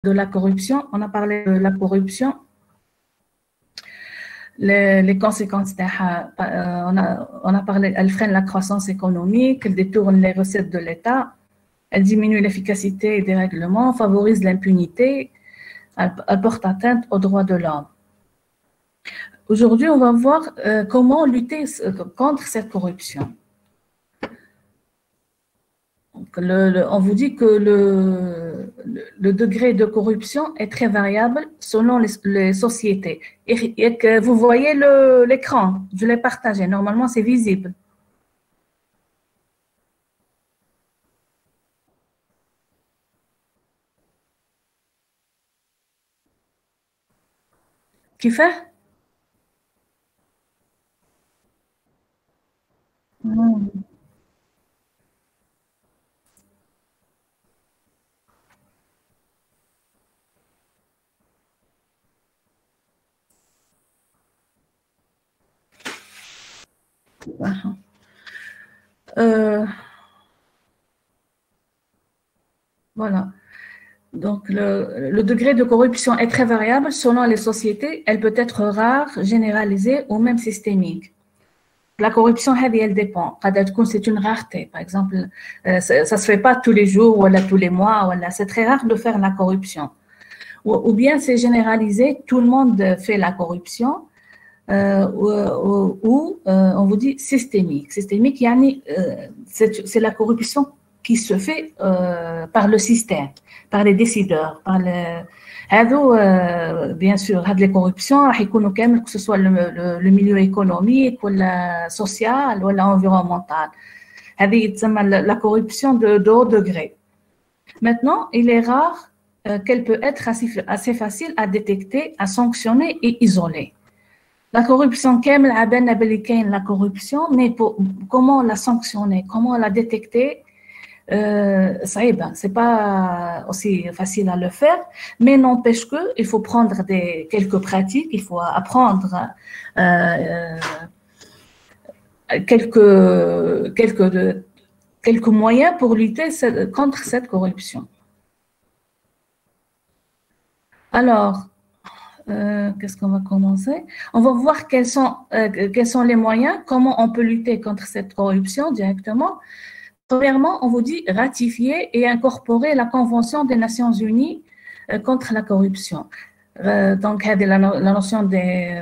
de la corruption, on a parlé de la corruption, les conséquences, on a parlé, elle freine la croissance économique, elle détourne les recettes de l'État, elle diminue l'efficacité des règlements, favorise l'impunité, elle porte atteinte aux droits de l'homme. Aujourd'hui, on va voir comment lutter contre cette corruption. Donc, on vous dit que le degré de corruption est très variable selon les sociétés. Et que vous voyez l'écran, je l'ai partagé, normalement c'est visible. Qui fait? Voilà. Donc, le degré de corruption est très variable selon les sociétés. Elle peut être rare, généralisée ou même systémique. La corruption, elle dépend. C'est une rareté. Par exemple, ça ne se fait pas tous les jours ou tous les mois. C'est très rare de faire la corruption. Ou bien c'est généralisé, tout le monde fait la corruption. Ou on vous dit systémique. Systémique, c'est la corruption qui se fait par le système, par les décideurs, par bien sûr, les corruptions, que ce soit le milieu économique, ou la social, ou l'environnemental. La corruption de haut degré. Maintenant, il est rare qu'elle peut être assez facile à détecter, à sanctionner et isoler. La corruption, la corruption, mais comment la sanctionner, comment la détecter, c'est pas aussi facile à le faire, mais n'empêche que il faut prendre quelques pratiques, il faut apprendre quelques moyens pour lutter contre cette corruption. Alors, qu'est-ce qu'on va commencer? On va voir quels sont les moyens, comment on peut lutter contre cette corruption directement. Premièrement, on vous dit ratifier et incorporer la Convention des Nations Unies contre la corruption. Donc, la notion des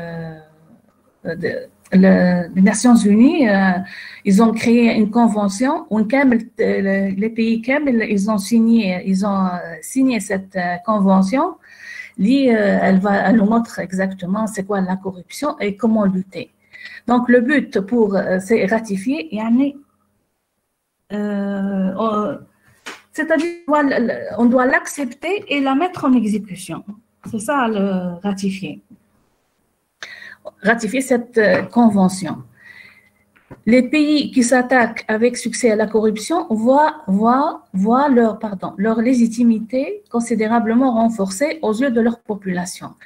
Nations Unies, ils ont créé une convention où les pays ils ont signé cette convention. Elle nous montre exactement c'est quoi la corruption et comment lutter. Donc, le but c'est ratifier, c'est-à-dire on doit l'accepter et la mettre en exécution. C'est ça, le ratifier. Ratifier cette convention. Les pays qui s'attaquent avec succès à la corruption voient leur légitimité considérablement renforcée aux yeux de leur population.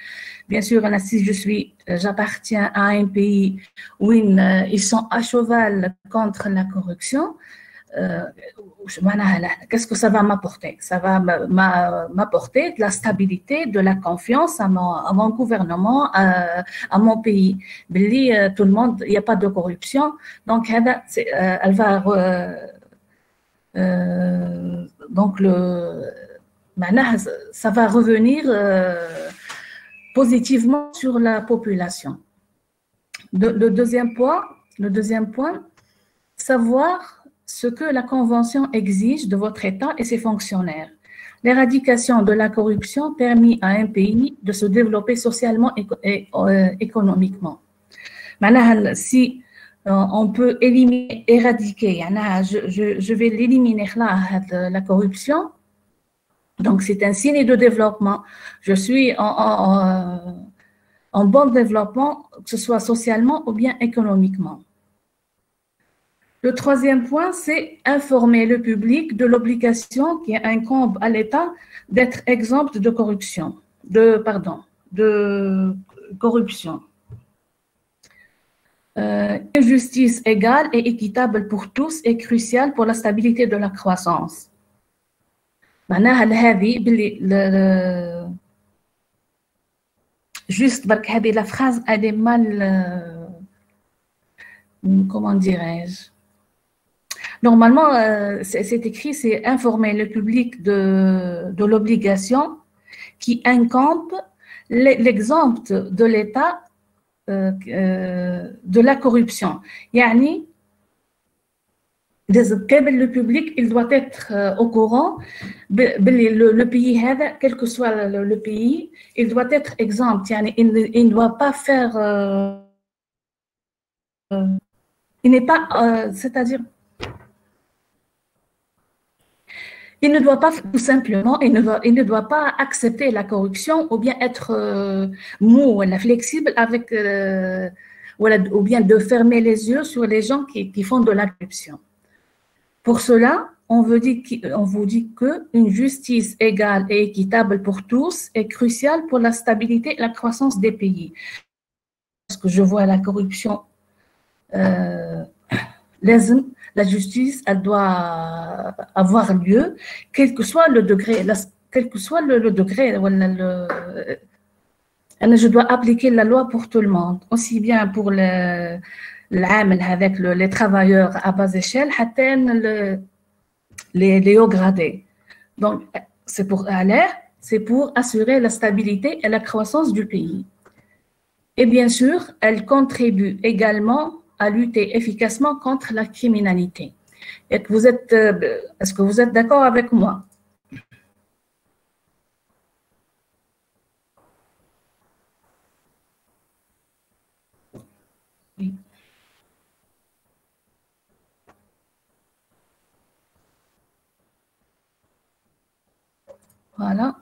Bien sûr, si j'appartiens à un pays où ils sont à cheval contre la corruption, qu'est-ce que ça va m'apporter? Ça va m'apporter de la stabilité, de la confiance à mon gouvernement, à mon pays. Tout le monde, il n'y a pas de corruption, donc elle va donc ça va revenir positivement sur la population. Le deuxième point, savoir ce que la Convention exige de votre État et ses fonctionnaires. L'éradication de la corruption permet à un pays de se développer socialement et économiquement. Maintenant, si on peut éradiquer, je vais l'éliminer la corruption, donc c'est un signe de développement. Je suis en bon développement, que ce soit socialement ou bien économiquement. Le troisième point, c'est informer le public de l'obligation qui incombe à l'État d'être exempt de corruption. Une justice égale et équitable pour tous est cruciale pour la stabilité de la croissance. معناها هذه باللي juste برك هذه la phrase elle est mal comment dirais-je. Normalement, c'est écrit, c'est informer le public de l'obligation qui incombe l'exemple de l'État de la corruption. Yani, le public, il doit être au courant, le pays, quel que soit le pays, il doit être exempt. Yani, il ne doit pas faire... il n'est pas... c'est-à-dire... Il ne doit pas, tout simplement, il ne doit pas accepter la corruption ou bien être mou ou flexible avec, ou bien de fermer les yeux sur les gens qui font de la corruption. Pour cela, on vous dit qu'une justice égale et équitable pour tous est cruciale pour la stabilité et la croissance des pays. Parce que je vois la corruption, la justice, elle doit avoir lieu, quel que soit le degré, je dois appliquer la loi pour tout le monde, aussi bien pour avec les travailleurs à bas échelle, les hauts gradés. Donc, c'est pour assurer la stabilité et la croissance du pays. Et bien sûr, elle contribue également à lutter efficacement contre la criminalité. Est-ce que vous êtes d'accord avec moi? Oui. Voilà.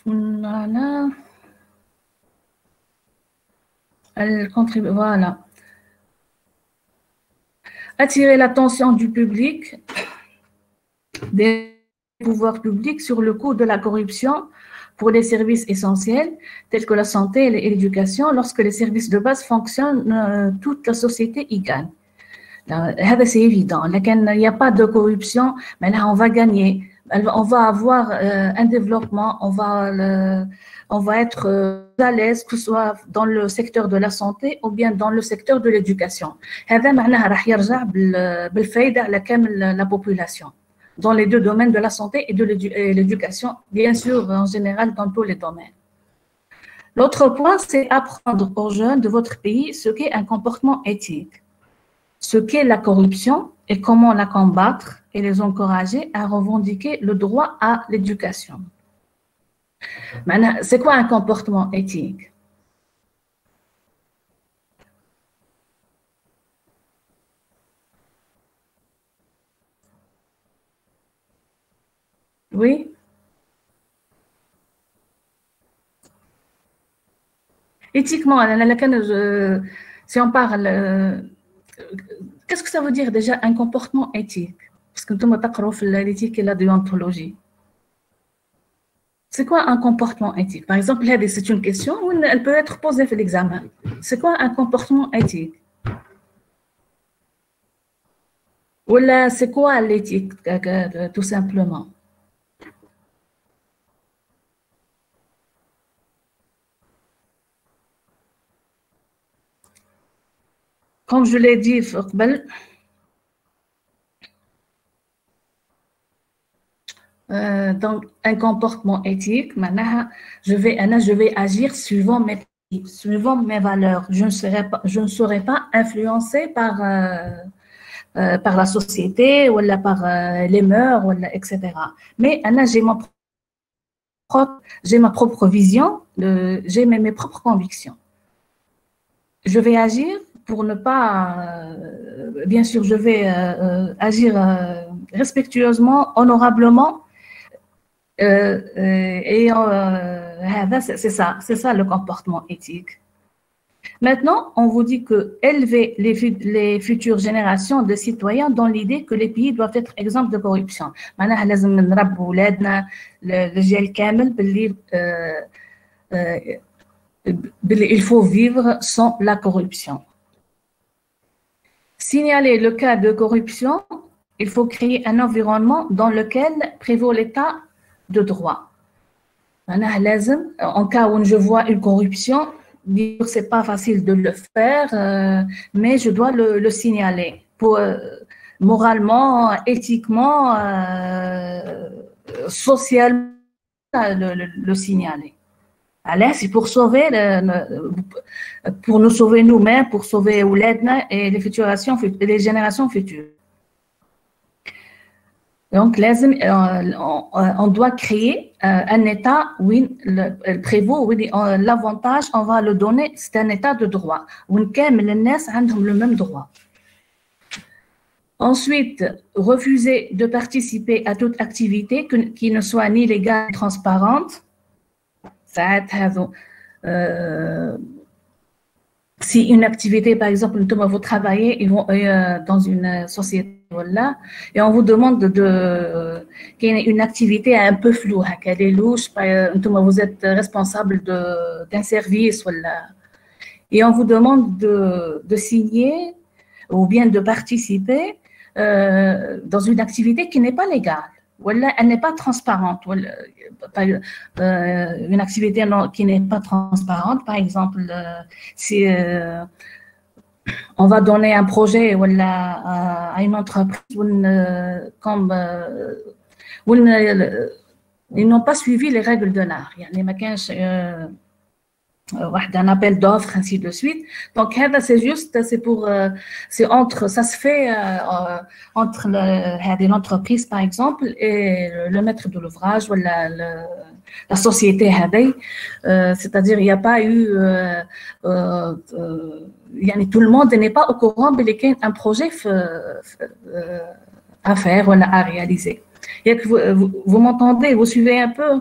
Voilà. Elle contribue, voilà. Attirer l'attention du public, des pouvoirs publics sur le coût de la corruption pour les services essentiels tels que la santé et l'éducation. Lorsque les services de base fonctionnent, toute la société y gagne. C'est évident. Il n'y a pas de corruption, mais là, on va gagner. On va avoir un développement, on va être à l'aise, que ce soit dans le secteur de la santé ou bien dans le secteur de l'éducation. هذا معناها راح يرجع بالفايدة على كامل la population dans les deux domaines de la santé et de l'éducation, bien sûr, en général, dans tous les domaines. L'autre point, c'est apprendre aux jeunes de votre pays ce qu'est un comportement éthique, ce qu'est la corruption et comment la combattre et les encourager à revendiquer le droit à l'éducation. Maintenant, c'est quoi un comportement éthique? Oui? Éthiquement, si on parle, qu'est-ce que ça veut dire déjà un comportement éthique? Parce que nous avons l'éthique et la déontologie. C'est quoi un comportement éthique? Par exemple, c'est une question où elle peut être posée dans l'examen. C'est quoi un comportement éthique? Ou là, c'est quoi l'éthique, tout simplement? Comme je l'ai dit, donc un comportement éthique, je vais agir suivant mes valeurs. Je ne serai pas influencée par la société ou par les mœurs, etc. Mais j'ai ma propre vision, j'ai mes propres convictions. Je vais agir pour ne pas, bien sûr, je vais agir respectueusement, honorablement, c'est ça le comportement éthique. Maintenant, on vous dit que élever les futures générations de citoyens dans l'idée que les pays doivent être exempts de corruption. معناها لازم نربوا ولادنا الجيل كامل il faut vivre sans la corruption. Signaler le cas de corruption il faut créer un environnement dans lequel prévaut l'état de droit. En cas où je vois une corruption, c'est pas facile de le faire, mais je dois le signaler pour moralement, éthiquement, socialement, le signaler. Alors, c'est pour sauver, pour nous sauver nous-mêmes, pour sauver Ouledna et les générations futures. Donc, on doit créer un État où le prévaut, où l'avantage, on va le donner, c'est un État de droit, où les gens ont le même droit. Ensuite, refuser de participer à toute activité qui ne soit ni légale ni transparente. Si une activité, par exemple, vous travaillez dans une société, voilà, et on vous demande qu'il y ait une activité un peu floue, qu'elle est louche, vous êtes responsable d'un service, voilà, et on vous demande de signer ou bien de participer dans une activité qui n'est pas légale. Voilà, elle n'est pas transparente. Une activité qui n'est pas transparente, par exemple, si on va donner un projet à une entreprise ils n'ont pas suivi les règles de l'art. Un appel d'offres, ainsi de suite. Donc, c'est juste, ça se fait entre l'entreprise, par exemple, et le maître de l'ouvrage ou la société. C'est-à-dire, il n'y a pas eu, tout le monde n'est pas au courant qu'il y a un projet à faire ou à réaliser. Vous m'entendez, vous suivez un peu?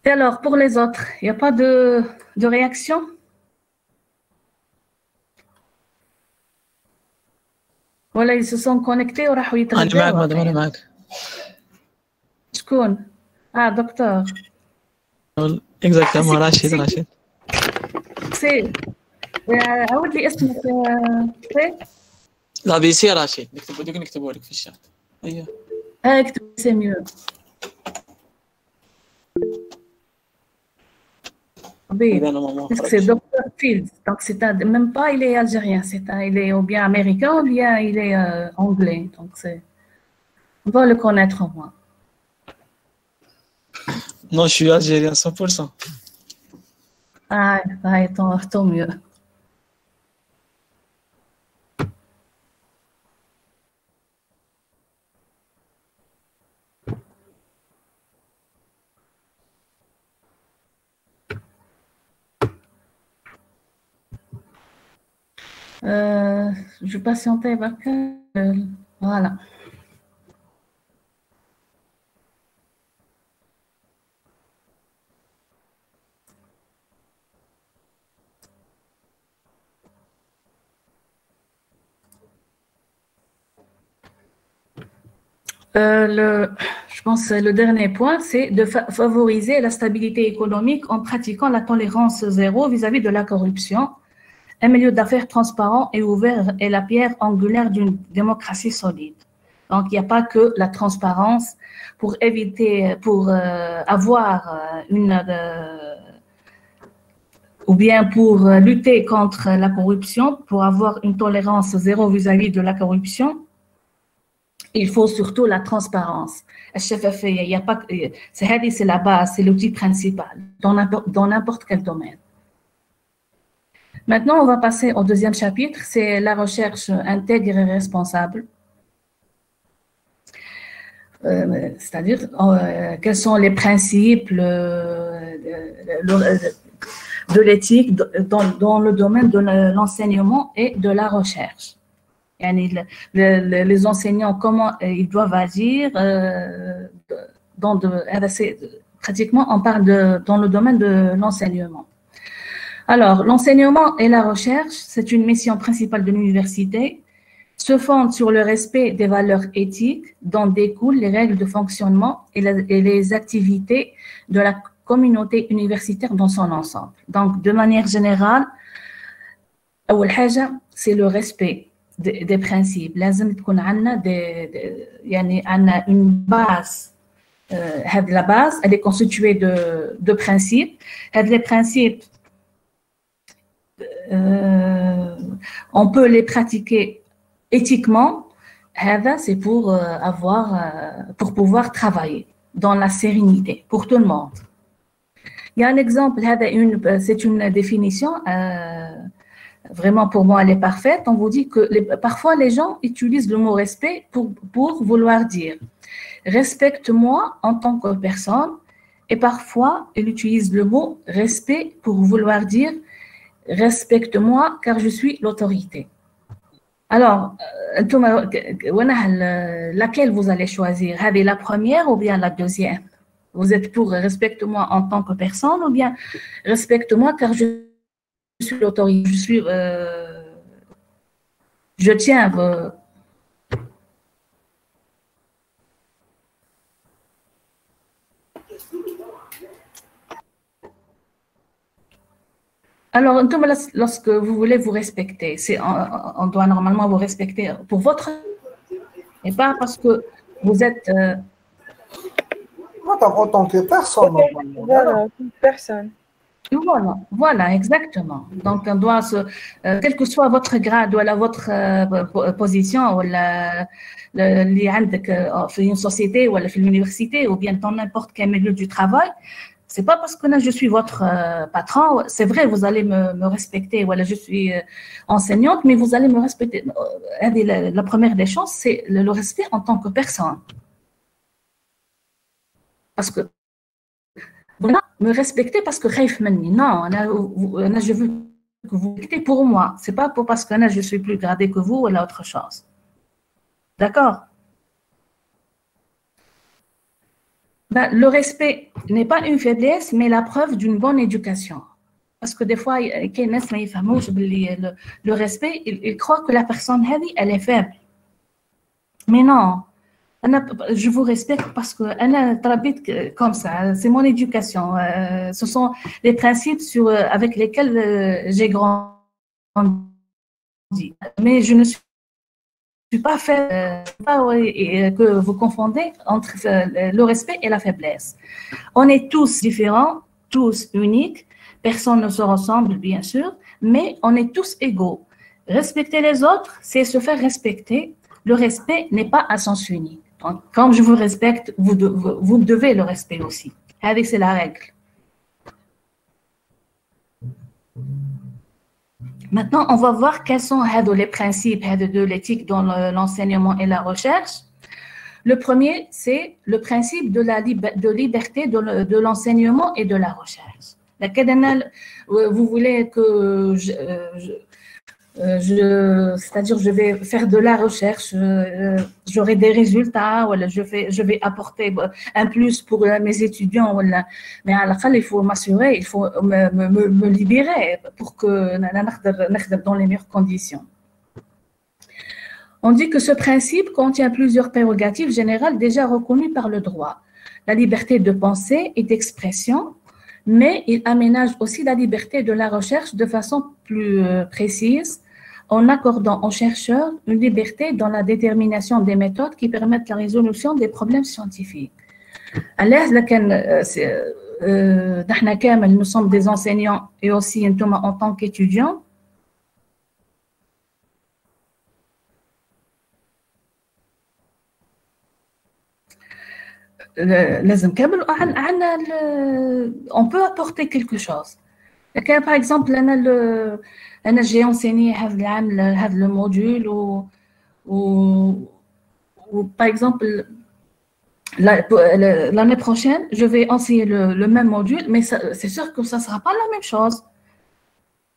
Et alors, pour les autres, il n'y a pas de réaction? Voilà, ils se sont connectés وراحوا يتغداوا. أنا معك مدام، أنا معك. شكون؟ دكتور. Exactement، راشد. سي عاود لي اسمك سي. لا بيسي راشد، نكتبوا لك في الشات. أيوه. اكتب سي ميو. Oui, c'est Dr. Fields. Donc, même pas il est algérien, il est ou bien américain ou bien il est anglais. Donc, on va le connaître au moins. Non, je suis algérien 100%. Ah, tant mieux. Je patientais avec voilà. Je pense que le dernier point, c'est de favoriser la stabilité économique en pratiquant la tolérance zéro vis-à-vis de la corruption. Un milieu d'affaires transparent et ouvert est la pierre angulaire d'une démocratie solide. Donc, il n'y a pas que la transparence pour avoir ou bien pour lutter contre la corruption, pour avoir une tolérance zéro vis-à-vis de la corruption. Il faut surtout la transparence. C'est la base, c'est l'outil principal dans n'importe quel domaine. Maintenant, on va passer au deuxième chapitre, c'est la recherche intègre et responsable. C'est-à-dire, quels sont les principes de l'éthique dans le domaine de l'enseignement et de la recherche. Les enseignants, comment ils doivent agir pratiquement, on parle dans le domaine de l'enseignement. Alors, l'enseignement et la recherche, c'est une mission principale de l'université, se fonde sur le respect des valeurs éthiques dont découlent les règles de fonctionnement et les activités de la communauté universitaire dans son ensemble. Donc, de manière générale, أول حاجة c'est le respect des principes. لازم تكون عندنا يعني عندنا une base. La base, elle est constituée de principes. Les principes, on peut les pratiquer éthiquement. C'est pour pouvoir travailler dans la sérénité pour tout le monde. Il y a un exemple, c'est une définition, vraiment pour moi elle est parfaite. On vous dit que parfois les gens utilisent le mot respect pour vouloir dire respecte-moi en tant que personne, et parfois ils utilisent le mot respect pour vouloir dire respecte-moi car je suis l'autorité. Alors, laquelle vous allez choisir? La première ou bien la deuxième? Vous êtes pour respecte-moi en tant que personne ou bien respecte-moi car je suis l'autorité, je tiens Alors, lorsque vous voulez vous respecter, on doit normalement vous respecter pour votre et pas parce que vous êtes en tant que personne. Voilà, personne. Voilà, exactement. Donc, on doit quel que soit votre grade ou votre position ou اللي عندك في une société ou في l'université ou bien dans n'importe quel milieu du travail, c'est pas parce que je suis votre patron, c'est vrai, vous allez me respecter, voilà, je suis enseignante, mais vous allez me respecter. La première des choses, c'est le respect en tant que personne. Parce que voilà, me respecter parce que non, je veux que vous respectez pour moi. C'est pas parce que je suis plus gradée que vous ou autre chose. D'accord? Le respect n'est pas une faiblesse, mais la preuve d'une bonne éducation. Parce que des fois, le respect, ils croient que la personne, elle est faible. Mais non. Je vous respecte parce que comme ça, c'est mon éducation. Ce sont les principes avec lesquels j'ai grandi. Mais je ne suis pas fait que vous confondez entre le respect et la faiblesse. On est tous différents, tous uniques. Personne ne se ressemble, bien sûr, mais on est tous égaux. Respecter les autres, c'est se faire respecter. Le respect n'est pas à sens unique. Donc, comme je vous respecte, vous devez le respect aussi. C'est la règle. Maintenant, on va voir quels sont les principes de l'éthique dans l'enseignement et la recherche. Le premier, c'est le principe de liberté de l'enseignement et de la recherche. Vous voulez que c'est-à-dire je vais faire de la recherche, j'aurai des résultats, voilà, je vais apporter un plus pour mes étudiants, voilà. Mais à la fin, il faut m'assurer, il faut me libérer pour que nous dans les meilleures conditions. On dit que ce principe contient plusieurs prérogatives générales déjà reconnues par le droit. La liberté de pensée et d'expression, mais il aménage aussi la liberté de la recherche de façon plus précise, en accordant aux chercheurs une liberté dans la détermination des méthodes qui permettent la résolution des problèmes scientifiques. Nous sommes des enseignants et aussi en tant qu'étudiants. On peut apporter quelque chose. Par exemple, j'ai enseigné le module ou par exemple, l'année prochaine, je vais enseigner le même module, mais c'est sûr que ça ne sera pas la même chose.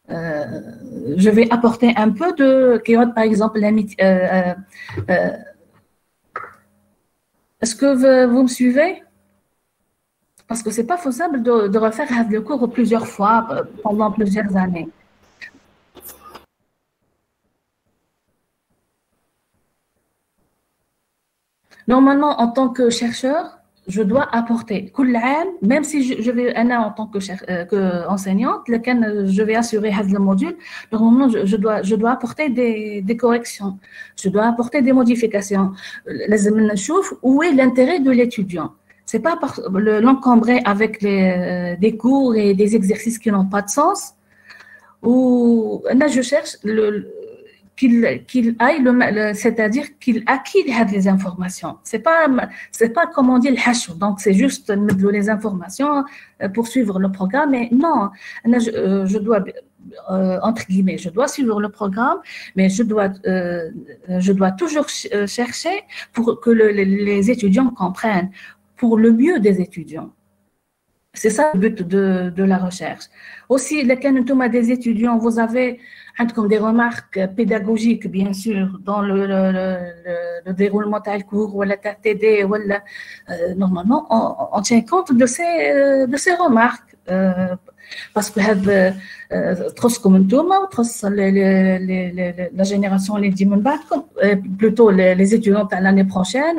Je vais apporter un peu par exemple, est-ce que vous me suivez? Parce que ce n'est pas faisable de refaire le cours plusieurs fois pendant plusieurs années. Normalement, en tant que chercheur, je dois apporter, même si je vais, en tant que enseignante, je vais assurer le module, normalement, je dois apporter des corrections, je dois apporter des modifications. Où est l'intérêt de l'étudiant? C'est pas l'encombrer avec des cours et des exercices qui n'ont pas de sens, ou là, je cherche qu'il aille, c'est-à-dire qu'il acquiert les informations. C'est pas comme on dit le hachou. Donc, c'est juste les informations pour suivre le programme. Mais non, je dois, entre guillemets, je dois suivre le programme, mais je dois toujours chercher pour que les étudiants comprennent, pour le mieux des étudiants. C'est ça le but de la recherche. Aussi, les des étudiants, vous avez comme des remarques pédagogiques, bien sûr, dans le déroulement du cours ou la TD. Normalement, on tient compte de ces remarques. Parce que la génération les dit plutôt les étudiants à l'année prochaine,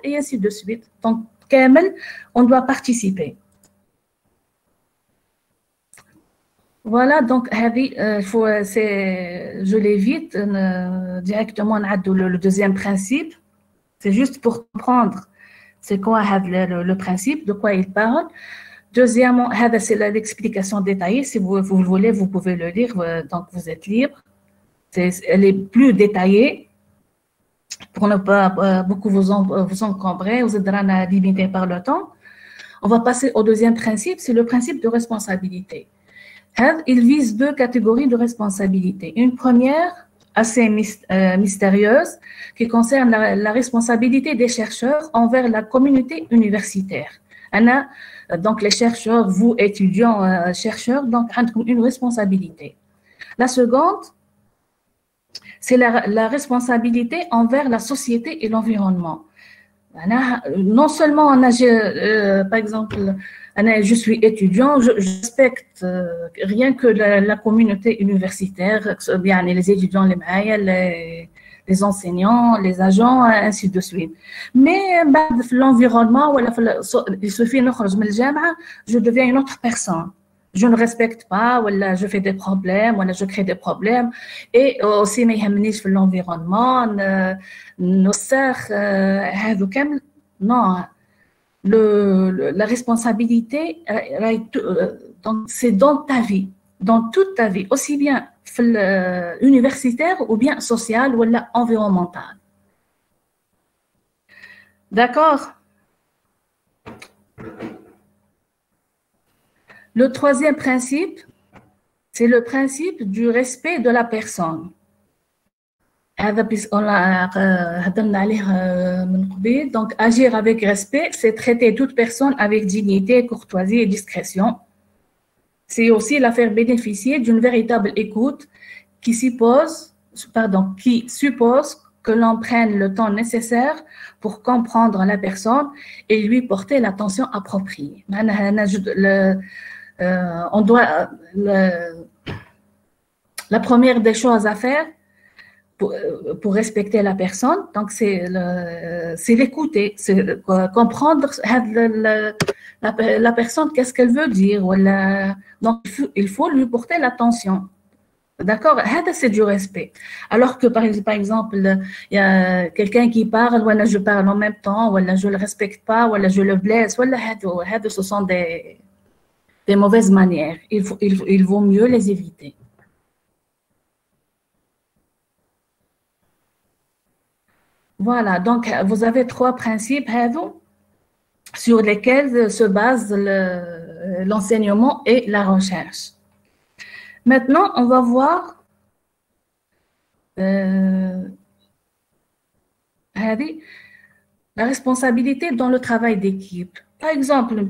et ainsi de suite. Donc, on doit participer. Voilà, donc, je l'évite directement le deuxième principe. C'est juste pour comprendre c'est quoi le principe, de quoi il parle. Deuxièmement, c'est l'explication détaillée. Si vous le voulez, vous pouvez le lire, donc vous êtes libre. Elle est plus détaillée pour ne pas beaucoup vous encombrer, vous êtes limité par le temps. On va passer au deuxième principe, c'est le principe de responsabilité. Il vise deux catégories de responsabilité. Une première, assez mystérieuse, qui concerne la responsabilité des chercheurs envers la communauté universitaire. Donc, les chercheurs, vous, étudiants, chercheurs, donc, une responsabilité. La seconde, c'est la responsabilité envers la société et l'environnement. Non seulement, par exemple, je suis étudiant, je respecte rien que la communauté universitaire, bien les étudiants, les enseignants, les agents, ainsi de suite. Mais l'environnement, il suffit de je deviens une autre personne. Je ne respecte pas, je fais des problèmes, je crée des problèmes. Et aussi, l'environnement, non. La responsabilité, c'est dans ta vie, dans toute ta vie, aussi bien universitaire ou bien sociale ou environnementale. D'accord? Le troisième principe, c'est le principe du respect de la personne. Donc, agir avec respect, c'est traiter toute personne avec dignité, courtoisie et discrétion. C'est aussi la faire bénéficier d'une véritable écoute qui suppose que l'on prenne le temps nécessaire pour comprendre la personne et lui porter l'attention appropriée. La première des choses à faire pour respecter la personne, donc c'est l'écouter, c'est comprendre la personne, qu'est-ce qu'elle veut dire. Donc, il faut lui porter l'attention. D'accord? C'est du respect. Alors que, par exemple, il y a quelqu'un qui parle, je parle en même temps, je ne le respecte pas, je le blesse, ce sont des mauvaises manières. Il vaut mieux les éviter. Voilà, donc vous avez trois principes sur lesquels se base l'enseignement et la recherche. Maintenant, on va voir la responsabilité dans le travail d'équipe. Par exemple,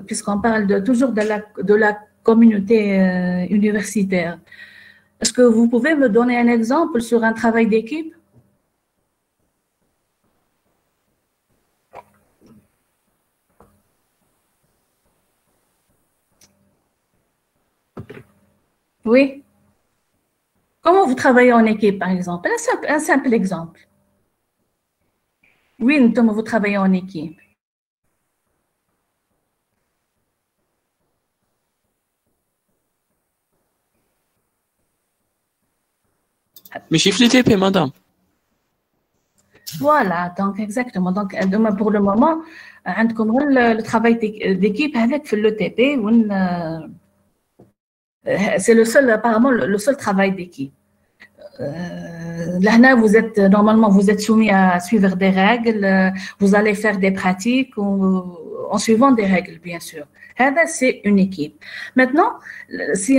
puisqu'on parle toujours de la communauté universitaire, est-ce que vous pouvez me donner un exemple sur un travail d'équipe? Oui. Comment vous travaillez en équipe, par exemple? Un simple exemple. Oui, vous travaillez en équipe. Mais chiffre les TP, madame. Voilà, donc exactement. Donc, pour le moment, عندكم غير le travail d'équipe avec le TP. C'est le seul, apparemment, le seul travail d'équipe. Là, normalement, vous êtes soumis à suivre des règles, vous allez faire des pratiques en suivant des règles, bien sûr. C'est une équipe. Maintenant, si,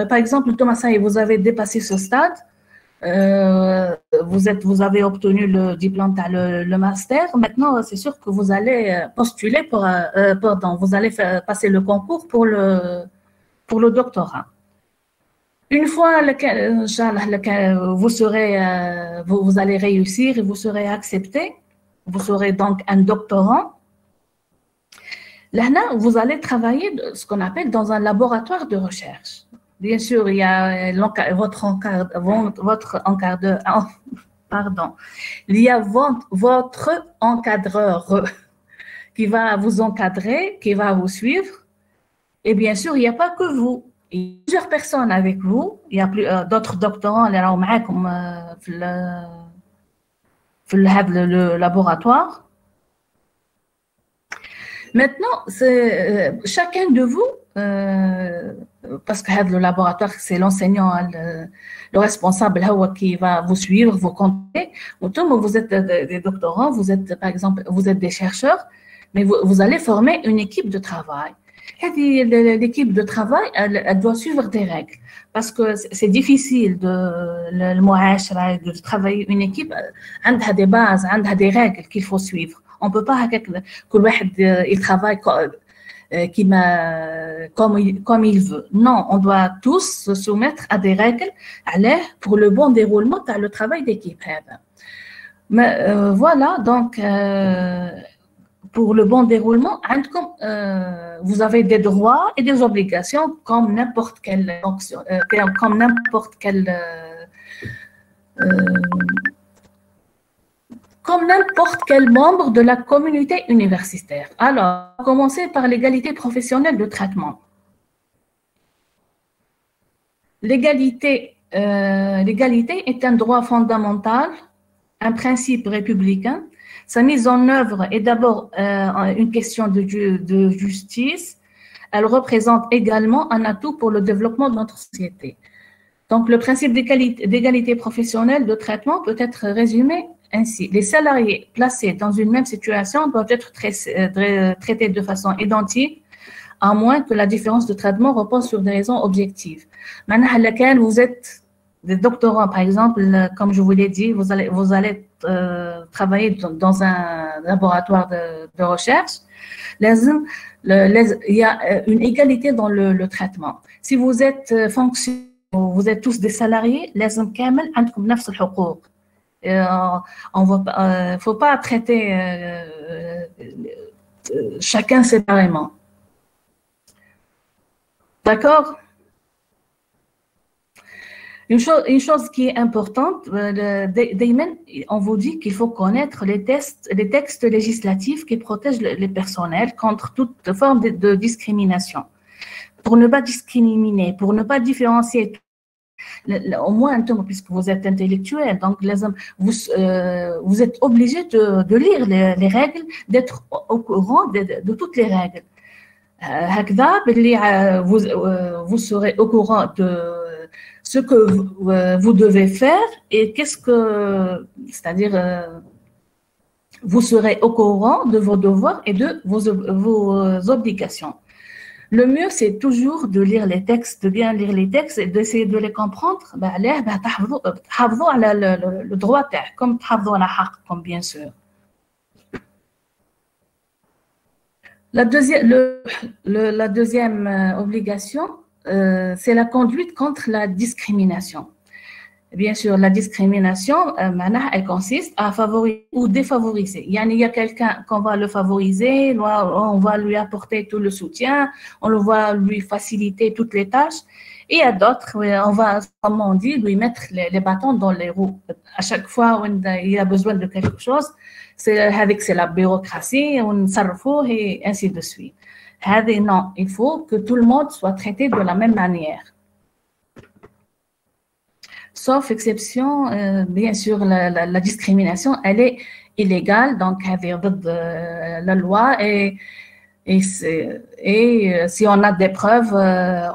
par exemple, Thomas, vous avez dépassé ce stade, vous avez obtenu le diplôme, le master. Maintenant, c'est sûr que vous allez postuler vous allez passer le concours pour le doctorat. Une fois vous allez réussir et vous serez accepté, vous serez donc un doctorant. Là, vous allez travailler ce qu'on appelle dans un laboratoire de recherche. Bien sûr, il y a votre encadreur, pardon, il y a votre encadreur qui va vous encadrer, qui va vous suivre. Et bien sûr, il n'y a pas que vous. Il y a plusieurs personnes avec vous. Il y a d'autres doctorants qui sont avec vous dans le laboratoire. Maintenant, chacun de vous, parce que le laboratoire, c'est l'enseignant, le responsable qui va vous suivre, vous compter. Vous êtes des doctorants, vous êtes, par exemple, vous êtes des chercheurs, mais vous allez former une équipe de travail. L'équipe de travail, elle doit suivre des règles parce que c'est difficile de travailler une équipe. Elle a des bases, elle a des règles qu'il faut suivre. On ne peut pas que il travaille comme il veut. Non, on doit tous se soumettre à des règles pour le bon déroulement de le travail d'équipe. Mais voilà, donc pour le bon déroulement, vous avez des droits et des obligations comme n'importe quelle fonction, comme n'importe quel membre de la communauté universitaire. Alors, on va commencer par l'égalité professionnelle de traitement. L'égalité est un droit fondamental, un principe républicain. Sa mise en œuvre est d'abord une question de justice. Elle représente également un atout pour le développement de notre société. Donc, le principe d'égalité professionnelle de traitement peut être résumé ainsi. Les salariés placés dans une même situation doivent être traités de façon identique, à moins que la différence de traitement repose sur des raisons objectives. Maintenant, vous êtes des doctorants, par exemple, comme je vous l'ai dit, vous allez travailler dans un laboratoire de recherche. Il y a une égalité dans le traitement. Si vous êtes fonctionnaire, vous êtes tous des salariés, لازم كامل عندكم نفس الحقوق. Faut pas traiter chacun séparément. D'accord? Une chose qui est importante, on vous dit qu'il faut connaître les textes législatifs qui protègent les personnels contre toute forme de discrimination. Pour ne pas discriminer, pour ne pas différencier, au moins, puisque vous êtes intellectuel, donc vous êtes obligé de lire les règles, d'être au courant de toutes les règles. Vous serez au courant de ce que vous devez faire et c'est-à-dire vous serez au courant de vos devoirs et de vos obligations. Le mieux, c'est toujours de lire les textes, de bien lire les textes et d'essayer de les comprendre. تحافظوا على le droit comme تحافظوا على حقكم, bien sûr. La deuxième obligation, c'est la conduite contre la discrimination. Bien sûr, la discrimination, elle consiste à favoriser ou défavoriser. Il y a quelqu'un qu'on va le favoriser, on va lui apporter tout le soutien, on va lui faciliter toutes les tâches. Et à d'autres, on va, comme on dit, lui mettre les bâtons dans les roues. À chaque fois où il a besoin de quelque chose, c'est la bureaucratie, on s'arrête et ainsi de suite. Non, il faut que tout le monde soit traité de la même manière. sauf exception, bien sûr, la discrimination, elle est illégale, donc elle ضد la loi et si on a des preuves,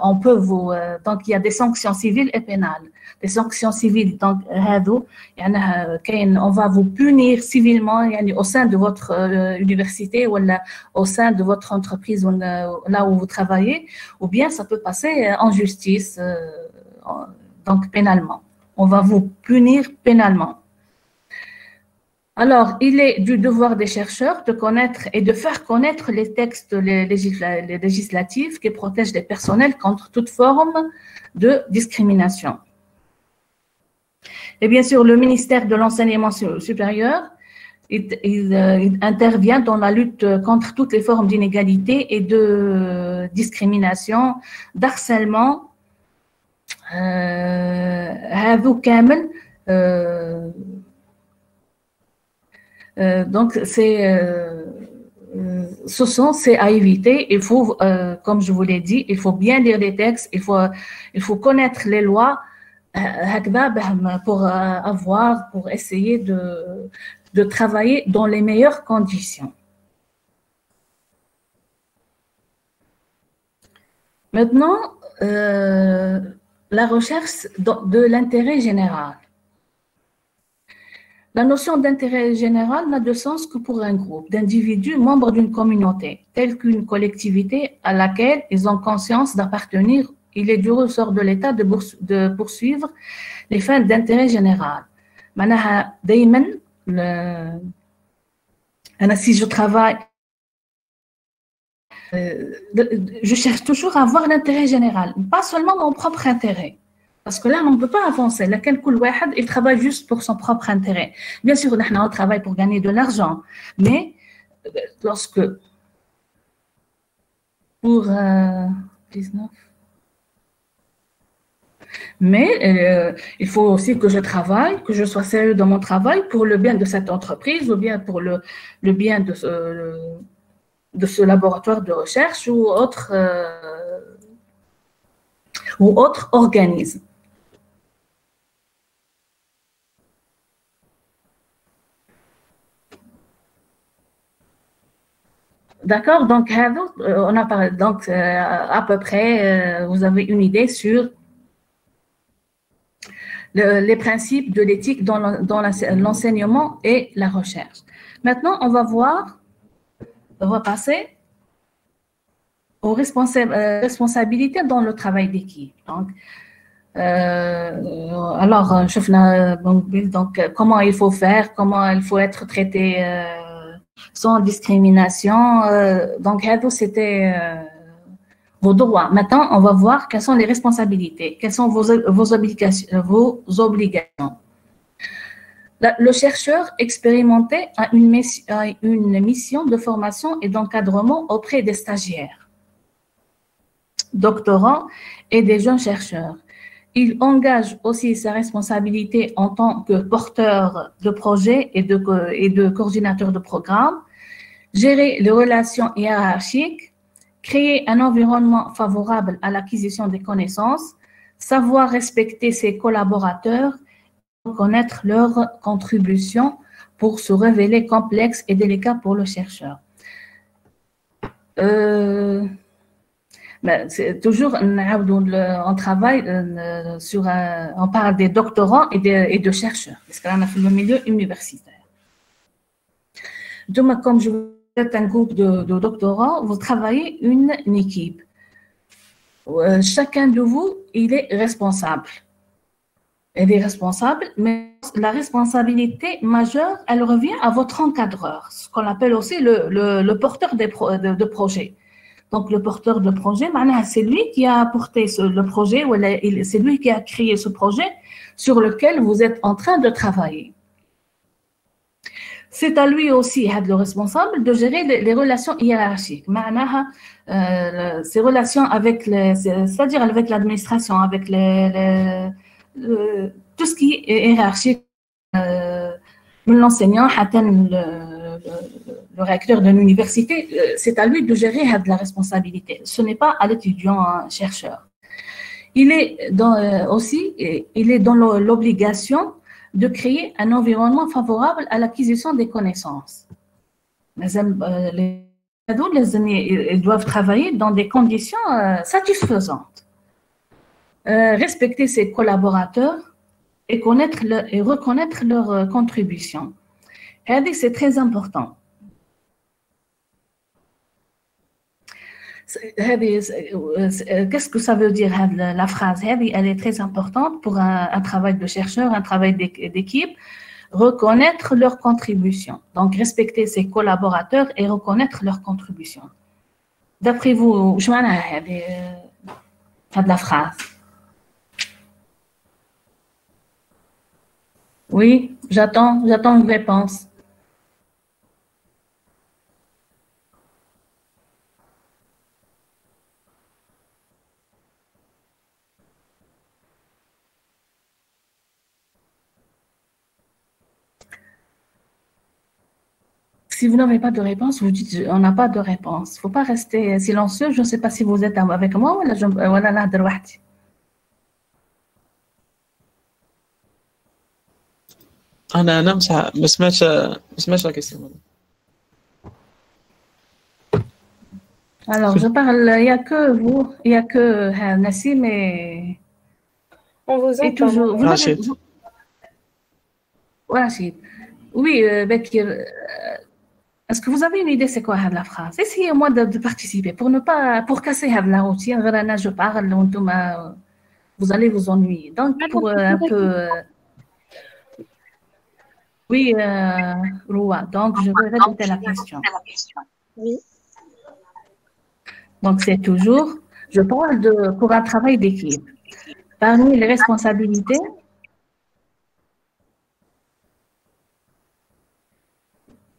on peut vous donc il y a des sanctions civiles et pénales. Les sanctions civiles, donc on va vous punir civilement au sein de votre université ou au sein de votre entreprise là où vous travaillez, ou bien ça peut passer en justice, donc pénalement. On va vous punir pénalement. Alors, il est du devoir des chercheurs de connaître et de faire connaître les textes législatifs qui protègent les personnels contre toute forme de discrimination. Et bien sûr, le ministère de l'Enseignement supérieur, il intervient dans la lutte contre toutes les formes d'inégalité et de discrimination, d'harcèlement. Donc, ce sont c'est à éviter. Il faut, comme je vous l'ai dit, il faut bien lire les textes, il faut connaître les lois pour essayer de travailler dans les meilleures conditions. Maintenant, la recherche de l'intérêt général. La notion d'intérêt général n'a de sens que pour un groupe d'individus membres d'une communauté, telle qu'une collectivité à laquelle ils ont conscience d'appartenir. Il est du ressort de l'État de poursuivre les fins d'intérêt général. Si je travaille, je cherche toujours à avoir l'intérêt général, pas seulement mon propre intérêt. Parce que là, on ne peut pas avancer. Laquelle il travaille juste pour son propre intérêt. Bien sûr, on travaille pour gagner de l'argent. Mais lorsque pour 19. Mais il faut aussi que je travaille, que je sois sérieux dans mon travail pour le bien de cette entreprise ou bien pour le bien de ce laboratoire de recherche ou autre organisme. D'accord, donc on a parlé, donc à peu près, vous avez une idée sur les principes de l'éthique dans l'enseignement et la recherche. Maintenant, on va passer aux responsabilités dans le travail d'équipe. Donc, alors, donc, comment il faut faire, comment il faut être traité sans discrimination. Donc, c'était vos droits. Maintenant, on va voir quelles sont les responsabilités, quelles sont vos obligations. Le chercheur expérimenté a une mission de formation et d'encadrement auprès des stagiaires, doctorants et des jeunes chercheurs. Il engage aussi sa responsabilité en tant que porteur de projet et de coordinateur de programme, gérer les relations hiérarchiques, créer un environnement favorable à l'acquisition des connaissances, savoir respecter ses collaborateurs, connaître leurs contributions pour se révéler complexe et délicat pour le chercheur. C'est toujours, on travaille on parle des doctorants et de chercheurs, parce qu'on a fait le milieu universitaire. Donc, comme je vous êtes un groupe de doctorants, vous travaillez une équipe. Chacun de vous, il est responsable. Elle est responsable, mais la responsabilité majeure, elle revient à votre encadreur, ce qu'on appelle aussi le porteur de projet. Donc, le porteur de projet, c'est lui qui a apporté le projet, ou c'est lui qui a créé ce projet sur lequel vous êtes en train de travailler. C'est à lui aussi, le responsable, de gérer les relations hiérarchiques. Ces relations c'est-à-dire avec l'administration, avec tout ce qui est hiérarchique, l'enseignant, le recteur de l'université, c'est à lui de gérer la responsabilité. Ce n'est pas à l'étudiant chercheur. il est dans l'obligation de créer un environnement favorable à l'acquisition des connaissances. Les adultes, ils doivent travailler dans des conditions satisfaisantes. Respecter ses collaborateurs et reconnaître leurs contributions. C'est très important. Qu'est-ce que ça veut dire la phrase? Elle est très importante pour un travail de chercheur, un travail d'équipe. Reconnaître leurs contributions. Donc, respecter ses collaborateurs et reconnaître leurs contributions. D'après vous, je de la phrase. Oui, j'attends une réponse. Si vous n'avez pas de réponse, vous dites on n'a pas de réponse. Il ne faut pas rester silencieux. Je ne sais pas si vous êtes avec moi ou là نهضر وحدي. انا ما سمعتش لا كيسيون. Alors, je parle, il n'y a que vous, il n'y a que Nassim et... On vous entend. Et toujours... Rachid. Rachid. Oui, Bekir, est-ce que vous avez une idée c'est quoi la phrase? Essayez-moi de participer pour casser la routine. Je parle, vous allez vous ennuyer. Donc, pour un peu... Oui, Roua, donc je vais répéter la question. Oui. Donc, c'est toujours, je parle pour un travail d'équipe. Parmi les responsabilités,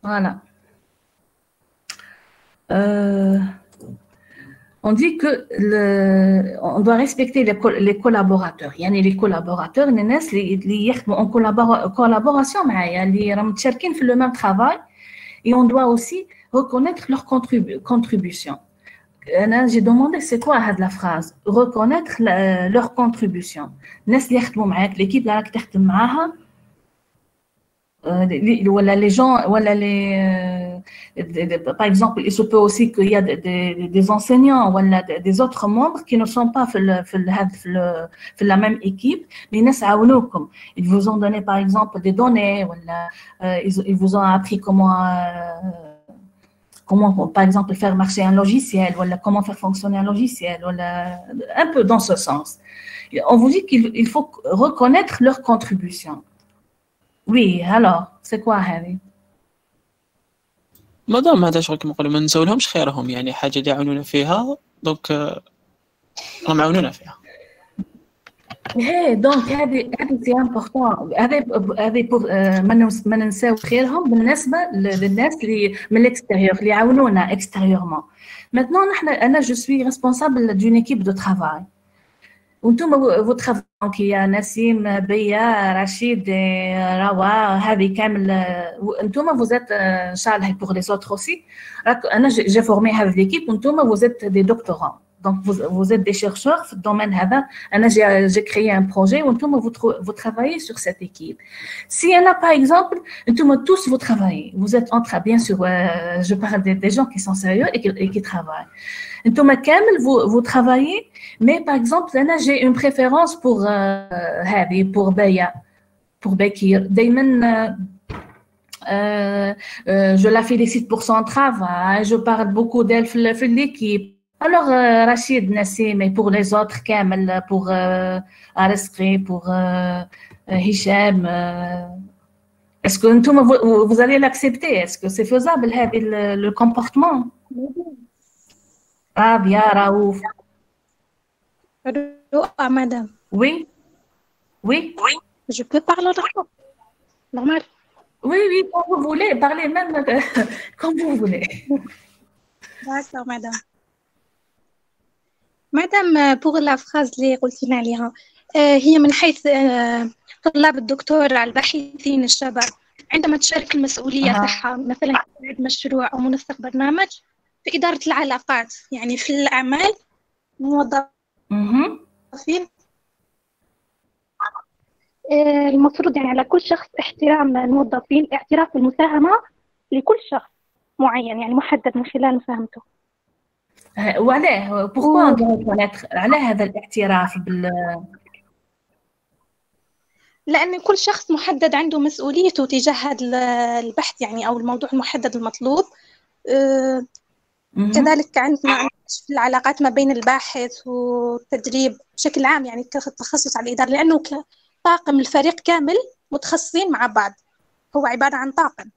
voilà. On dit que on doit respecter les collaborateurs. Il y a les collaborateurs, les gens qui sont en collaboration, qui sont le même travail, et on doit aussi reconnaître leurs contributions. J'ai demandé c'est quoi la phrase? Reconnaître leurs contributions. L'équipe là qui تخدم معاها les gens, par exemple, il se peut aussi qu'il y a des enseignants ou des autres membres qui ne sont pas dans la même équipe, mais ils vous ont donné par exemple des données, ils vous ont appris comment par exemple faire marcher un logiciel, comment faire fonctionner un logiciel, un peu dans ce sens. On vous dit qu'il faut reconnaître leurs contributions. Oui, alors, c'est quoi هذه؟ مادام هذا شغل كما نقولوا ما نساولهمش خيرهم، يعني حاجه اللي يعاونونا فيها دونك راهم يعاونونا فيها. دونك هذه سي امبورطون. هذه ما ننساو خيرهم بالنسبه للناس اللي من الاكستيريور اللي يعاونونا اكستيريورمون. Maintenant انا جو سوي ريسبونسابل دون ايكيب دو ترافاي. وانتم vous travaillez donc il y a Nassim, Beya, Rachid et Rawa, هذه كامل. انتم vous êtes ان شاء الله pour les autres aussi. انا j'ai formé هذه l'équipe وانتم vous êtes des doctorants. Donc vous êtes des chercheurs في الدومين هذا. انا j'ai créé un projet وانتم vous travaillez sur cette équipe. Si il y en a par exemple, انتم tous vous travaillez. Vous êtes entre bien sûr je parle des gens qui sont sérieux et qui travaillent. انتم كامل vous travaillez, mais par exemple j'ai une préférence pour pour Beya, pour Bekir. دايما je la félicite pour son travail, je parle beaucoup d'elle في l'équipe. Alors Rachid, Nassim et pour les autres كامل, pour Areskri, pour Hicham, est-ce que vous allez l'accepter? Est-ce que c'est faisable le comportement? Rabia, Raouf. Madame. Oui. Oui. Je peux parler normal. Oui, quand vous voulez, parlez même comme vous voulez. D'accord, madame. Madame, pour la phrase اللي قلتينا عليها هي من حيث طلاب الدكتوراه الباحثين الشباب عندما تشارك المسؤولية تاعها مثلا تعد مشروع أو منسق برنامج في إدارة العلاقات، يعني في الأعمال موظف المفروض يعني على كل شخص احترام الموظفين، اعتراف بالمساهمة لكل شخص معين يعني محدد من خلال مساهمته. وعلاه بوركوا على هذا الاعتراف لأن كل شخص محدد عنده مسؤوليته تجاه هذا البحث يعني أو الموضوع المحدد المطلوب. كذلك عندنا في العلاقات ما بين الباحث والتدريب بشكل عام يعني التخصص على الإدارة، لأنه طاقم الفريق كامل متخصصين مع بعض، هو عبارة عن طاقم.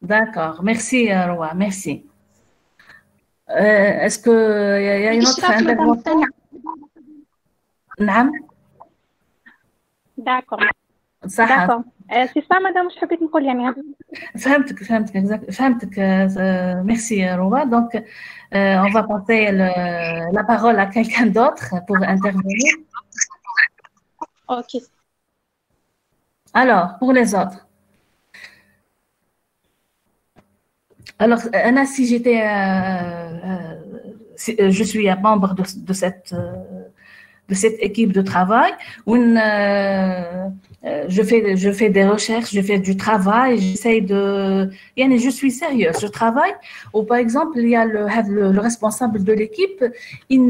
D'accord. Merci, Roa. Merci. Est-ce qu'il y a une autre intervention? نعم. D'accord. صح. C'est ça, madame, je حبيت نقول يعني هذا. فهمتك. Merci, Roa. Donc, on va passer la parole à quelqu'un d'autre pour intervenir. Ok. Alors, pour les autres. Alors, Anna, si j'étais, je suis un membre de cette équipe de travail où je fais des recherches, je fais du travail, j'essaye de, je suis sérieuse, je travaille. Ou par exemple, il y a le responsable de l'équipe, il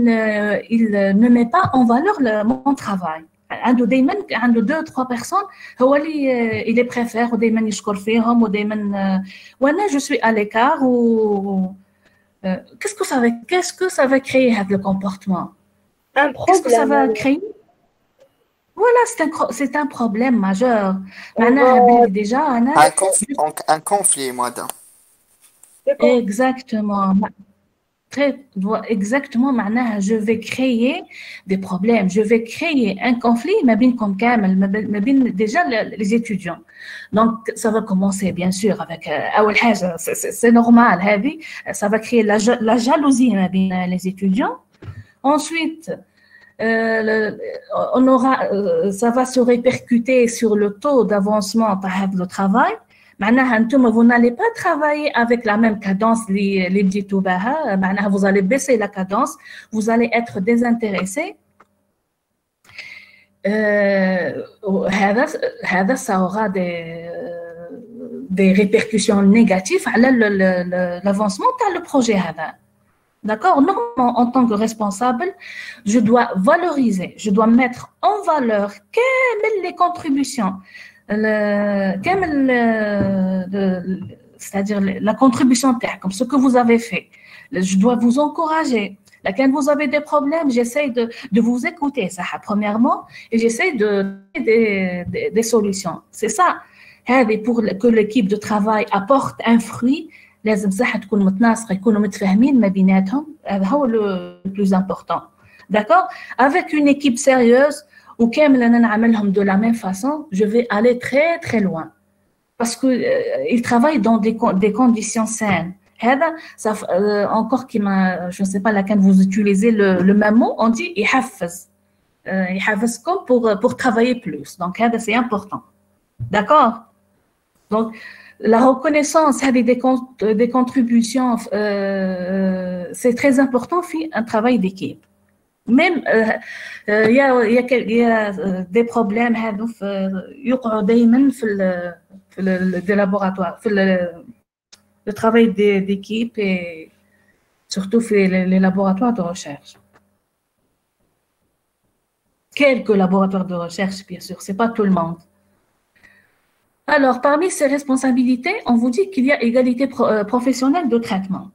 ne met pas en valeur mon travail. عنده دايما عنده 2-3 personnes هو اللي il les préfère ودايما يشكر فيهم ودايما وانا je suis à l'écart ou qu'est-ce que ça va créer هذا le comportement? Un problème. Qu'est-ce que ça va créer? Voilà, c'est un problème majeur. معناها déjà un conflit madame. Exactement. Exactement, معناها je vais créer des problèmes, je vais créer un conflit ما بينكم كامل ما بين déjà les étudiants. Donc ça va commencer bien sûr avec أول حاجة c'est normal هذه, ça va créer la jalousie ما بين les étudiants. Ensuite on aura ça va se répercuter sur le taux d'avancement تاع le travail. معناها انتم vous n'allez pas travailler avec la même cadence اللي بديتوا بها, معناها vous allez baisser la cadence, vous allez être désintéressé. هذا ça aura des répercussions négatives على l'avancement تاع le projet هذا. D'accord? Normalement, en tant que responsable, je dois valoriser, je dois mettre en valeur les contributions. C'est-à-dire la contribution comme ce que vous avez fait. Je dois vous encourager. Quand vous avez des problèmes, j'essaie de vous écouter, ça, premièrement, et j'essaie de des solutions. C'est ça. Pour que l'équipe de travail apporte un fruit, لازم صح تكون متناسقة, يكونوا متفاهمين ما بيناتهم. هذا هو le plus important. D'accord? Avec une équipe sérieuse, ou كامل أنا نعملهم de la même façon, je vais aller très très loin. Parce qu'ils travaillent dans des conditions saines. هذا ça encore je ne sais pas laquelle vous utilisez le même mot, on dit يحفز. يحفزكم pour travailler plus. Donc هذا c'est important. D'accord? Donc la reconnaissance des contributions, c'est très important في un travail d'équipe. Même il y a des problèmes هذو يقعوا دائما في le laboratoire, في le travail d'équipe et surtout في les laboratoires de recherche. Quelques laboratoires de recherche, bien sûr, c'est pas tout le monde. Alors, parmi ces responsabilités, on vous dit qu'il y a égalité professionnelle de traitement.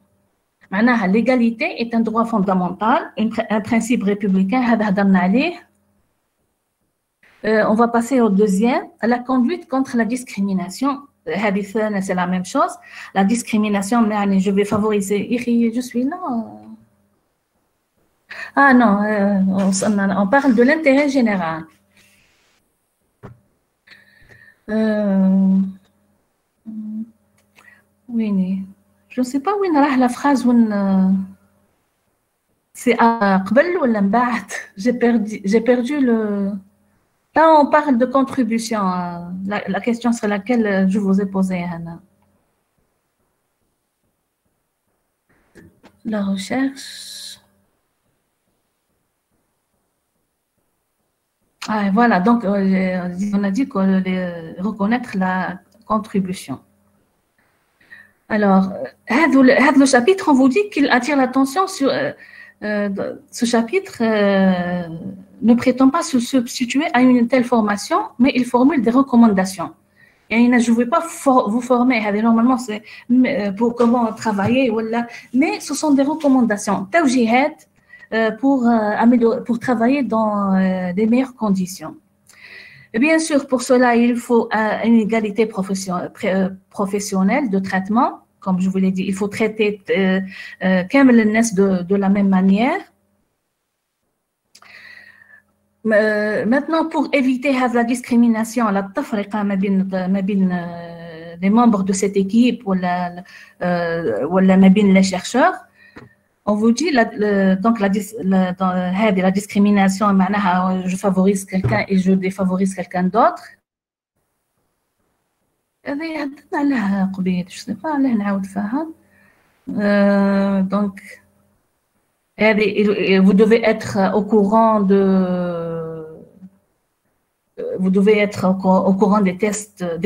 معناها l'égalité est un droit fondamental, un principe républicain. On va passer au deuxième, la conduite contre la discrimination. C'est la même chose. La discrimination, je vais favoriser. Je suis là. Ah non, on parle de l'intérêt général. Oui, je ne sais pas où est la phrase où c'est قبل ولا من بعد. J'ai perdu le. Là, on parle de contribution. La question sur laquelle je vous ai posé, Anna. La recherche. Ah, voilà, donc on a dit que reconnaître la contribution. Alors, le chapitre, on vous dit qu'il attire l'attention sur ce chapitre ne prétend pas se substituer à une telle formation, mais il formule des recommandations. Et je ne vais pas vous former, normalement c'est pour comment travailler, mais ce sont des recommandations, توجيهات pour travailler dans des meilleures conditions. Et bien sûr, pour cela, il faut une égalité professionnelle de traitement. Comme je vous l'ai dit, il faut traiter كامل الناس de la même manière. Maintenant, pour éviter la discrimination, la tafriqa ما بين les membres de cette équipe ou ما بين les chercheurs, on vous dit donc la discrimination معناها je favorise quelqu'un et je défavorise quelqu'un d'autre. هذه هضرنا عليها قبيل je sais pas علاه نعاود فيها. Donc vous devez être au courant des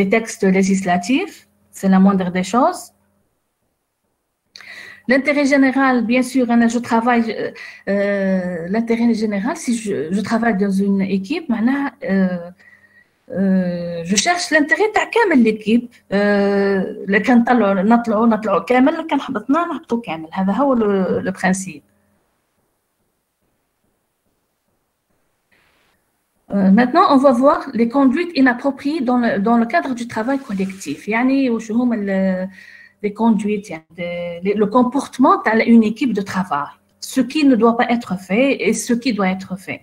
textes législatifs, c'est la moindre des choses. L'intérêt général, bien sûr, je travaille. L'intérêt général, si je travaille dans une équipe, maintenant, je cherche l'intérêt de كامل l'équipe. اللي نطلعوا كامل، اللي كان حبطنا نهبطوا كامل. هذا هو le principe. Maintenant, on va voir les conduites inappropriées dans le cadre du travail collectif. يعني وش هما les conduites, le comportement d'une équipe de travail, ce qui ne doit pas être fait et ce qui doit être fait.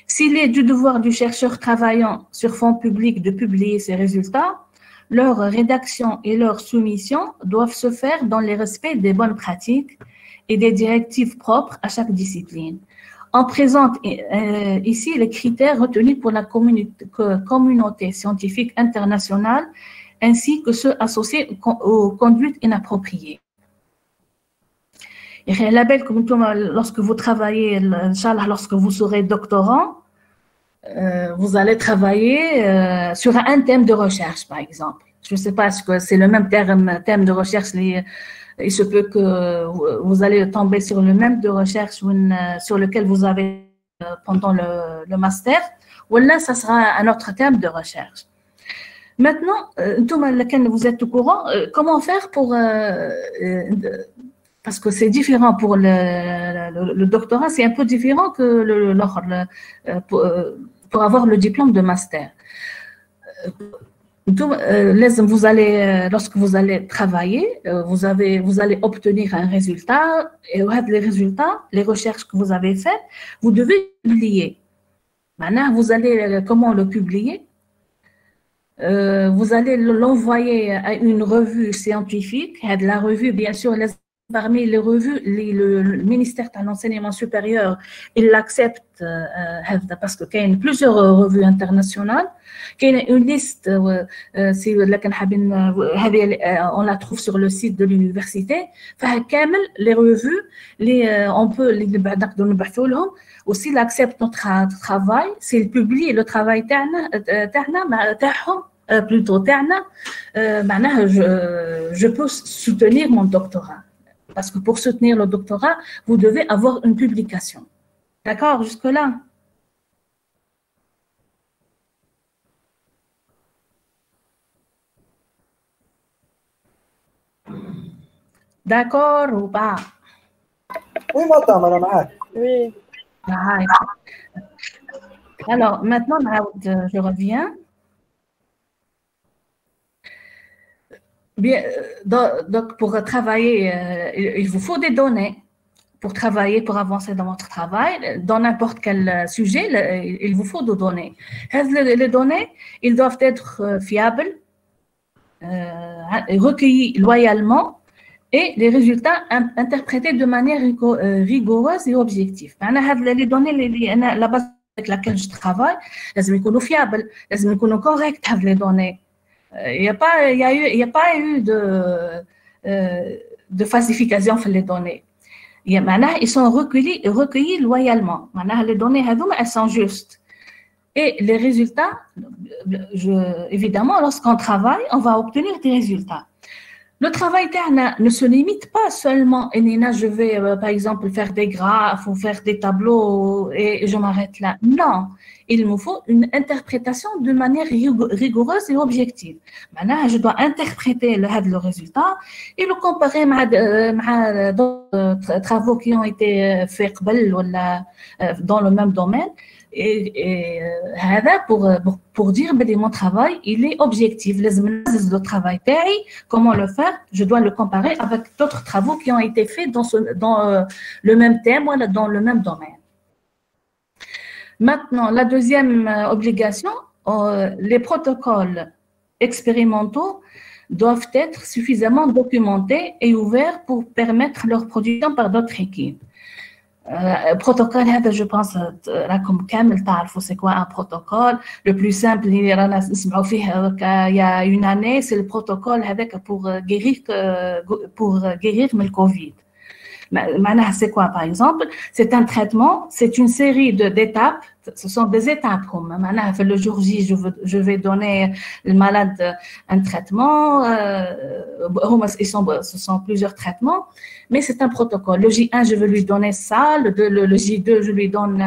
S'il est du devoir du chercheur travaillant sur fond public de publier ses résultats, leur rédaction et leur soumission doivent se faire dans le respect des bonnes pratiques et des directives propres à chaque discipline. On présente ici les critères retenus pour la communauté scientifique internationale ainsi que ceux associés aux conduites inappropriées. Lorsque vous travaillez, Inch'Allah, lorsque vous serez doctorant, vous allez travailler sur un thème de recherche, par exemple. Je ne sais pas, est-ce que c'est le même thème de recherche, il se peut que vous allez tomber sur le même de recherche sur lequel vous avez pendant le master, ou là, ça sera un autre thème de recherche. Maintenant, vous êtes au courant, comment faire pour... parce que c'est différent pour le doctorat, c'est un peu différent que pour avoir le diplôme de master. Lorsque vous allez travailler, vous allez obtenir un résultat, et les résultats, les recherches que vous avez faites, vous devez publier. Maintenant, vous allez, comment le publier? Vous allez l'envoyer à une revue scientifique. La revue, bien sûr, parmi les revues, le ministère de l'enseignement supérieur, il l'accepte parce qu'il y a plusieurs revues internationales. Il y a une liste, on la trouve sur le site de l'université. Les revues, on peut les aussi, il accepte notre travail. S'il publie le travail plutôt je peux soutenir mon doctorat. Parce que pour soutenir le doctorat, vous devez avoir une publication. D'accord, jusque-là? D'accord ou pas? Oui, madame, madame. Oui. Alors, maintenant, je reviens. Bien, donc, pour travailler, il vous faut des données pour travailler, pour avancer dans votre travail. Dans n'importe quel sujet, il vous faut des données. Les données, ils doivent être fiables, recueillis loyalement et les résultats interprétés de manière rigoureuse et objective. Les données, la base avec laquelle je travaille, elles doivent être fiables, elles doivent être correctes, les données. Il n'y a pas eu de falsification sur les données. Ils sont recueillis loyalement. Les données, elles sont justes. Et les résultats, évidemment, lorsqu'on travaille, on va obtenir des résultats. Le travail ne se limite pas seulement, je vais par exemple faire des graphes ou faire des tableaux et je m'arrête là. Non, il me faut une interprétation de manière rigoureuse et objective. Maintenant, je dois interpréter le résultat et le comparer avec d'autres travaux qui ont été faits dans le même domaine. Et pour dire que mon travail il est objectif. Le travail comment le faire? Je dois le comparer avec d'autres travaux qui ont été faits dans le même thème ou dans le même domaine. Maintenant, la deuxième obligation, les protocoles expérimentaux doivent être suffisamment documentés et ouverts pour permettre leur production par d'autres équipes. Protocole, je pense, comme Kamel تعرفوا c'est quoi un protocole. Le plus simple, il y a une année, c'est le protocole avec pour guérir le Covid. C'est quoi, par exemple? C'est un traitement, c'est une série d'étapes. Ce sont des étapes. Le jour J, je vais donner le malade un traitement. Ce sont plusieurs traitements, mais c'est un protocole. Le J1, je vais lui donner ça. Le J2, je lui donne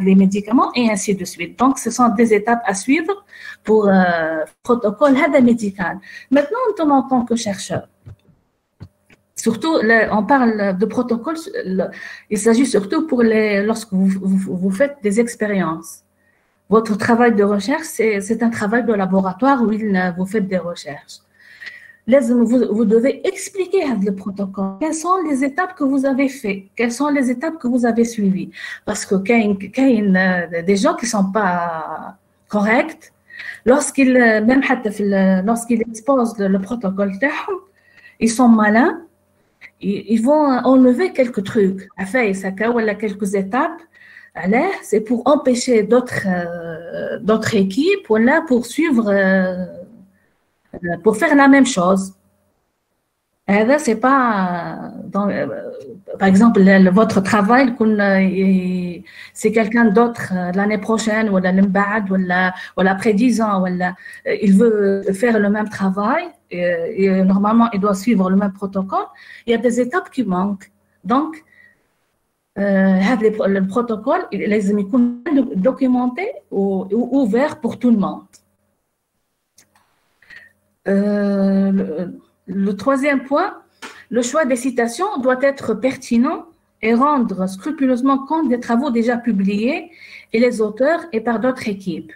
les médicaments et ainsi de suite. Donc, ce sont des étapes à suivre pour protocole médical. Maintenant, en tant que chercheur, surtout, on parle de protocole, il s'agit surtout lorsque vous faites des expériences. Votre travail de recherche, c'est un travail de laboratoire où vous faites des recherches. Vous devez expliquer le protocole. Quelles sont les étapes que vous avez faites? Quelles sont les étapes que vous avez suivies? Parce que des gens qui ne sont pas corrects, lorsqu'ils exposent le protocole, ils sont malins. Ils vont enlever quelques trucs, quelques étapes. C'est pour empêcher d'autres équipes pour suivre, pour faire la même chose. C'est pas, par exemple, votre travail, c'est quelqu'un d'autre l'année prochaine, ou après 10 ans, il veut faire le même travail. Et normalement, il doit suivre le même protocole. Il y a des étapes qui manquent. Donc, le protocole, il est documenté ou ouvert pour tout le monde. Le troisième point, le choix des citations doit être pertinent et rendre scrupuleusement compte des travaux déjà publiés et les auteurs et par d'autres équipes.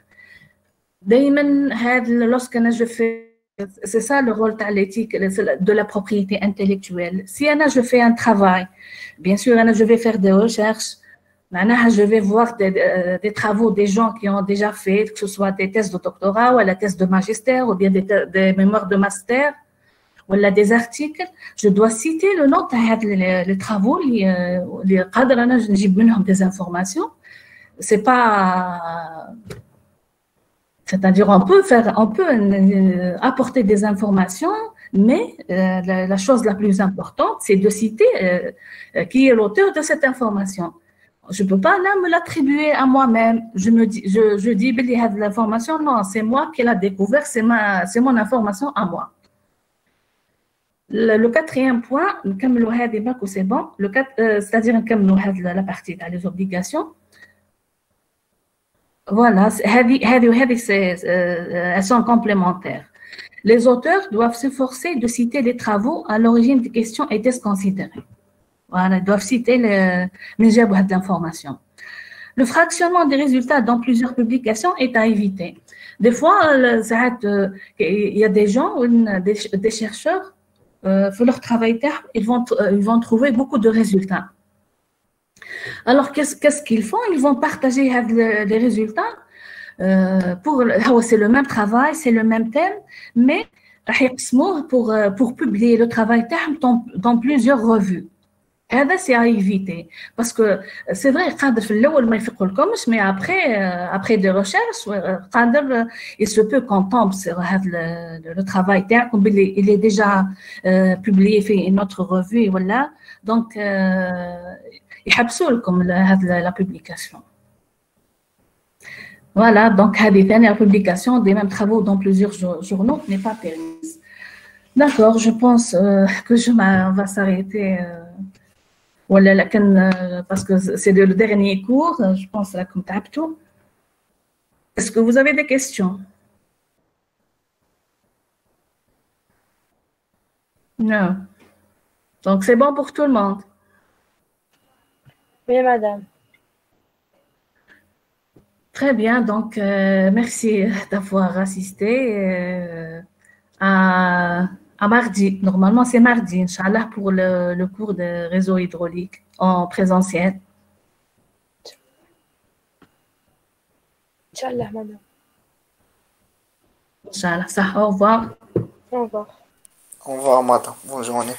Lorsque je fais c'est ça le rôle de l'éthique, de la propriété intellectuelle. Si je fais un travail, bien sûr, je vais faire des recherches, je vais voir des travaux des gens qui ont déjà fait, que ce soit des thèses de doctorat ou des thèses de magistère ou bien des mémoires de master ou des articles. Je dois citer le nom des travaux, des informations. C'est pas... C'est-à-dire, on peut apporter des informations, mais la chose la plus importante, c'est de citer qui est l'auteur de cette information. Je ne peux pas là me l'attribuer à moi-même. Je dis, l'information, non, c'est moi qui l'ai découvert, c'est mon information à moi. Le quatrième point, c'est bon, c'est-à-dire la partie des obligations. Voilà, elles sont complémentaires. Les auteurs doivent s'efforcer de citer les travaux à l'origine des questions et tests considérés. Voilà, ils doivent citer l'information. Le fractionnement des résultats dans plusieurs publications est à éviter. Des fois, il y a des gens, des chercheurs, pour leur travail, ils vont trouver beaucoup de résultats. Alors, qu'est-ce qu'ils font? Ils vont partager les résultats. C'est le même travail, c'est le même thème, mais pour publier le travail dans plusieurs revues. C'est à éviter. Parce que c'est vrai, mais après des recherches, il se peut qu'on tombe sur le travail, il est déjà publié dans une autre revue. Voilà. Donc, يحبسوا لكم la publication. Voilà, donc la publication des mêmes travaux dans plusieurs journaux n'est pas permise. D'accord, je pense que on va s'arrêter. Parce que c'est le dernier cours, je pense là comme tout. Est-ce que vous avez des questions? Non. Donc c'est bon pour tout le monde. Oui, madame. Très bien, donc merci d'avoir assisté à mardi. Normalement, c'est mardi, Inch'Allah, pour le cours de réseau hydraulique en présentiel. Inch'Allah, madame. Inch'Allah, ça, au revoir. Au revoir. Au revoir, madame. Bonne journée.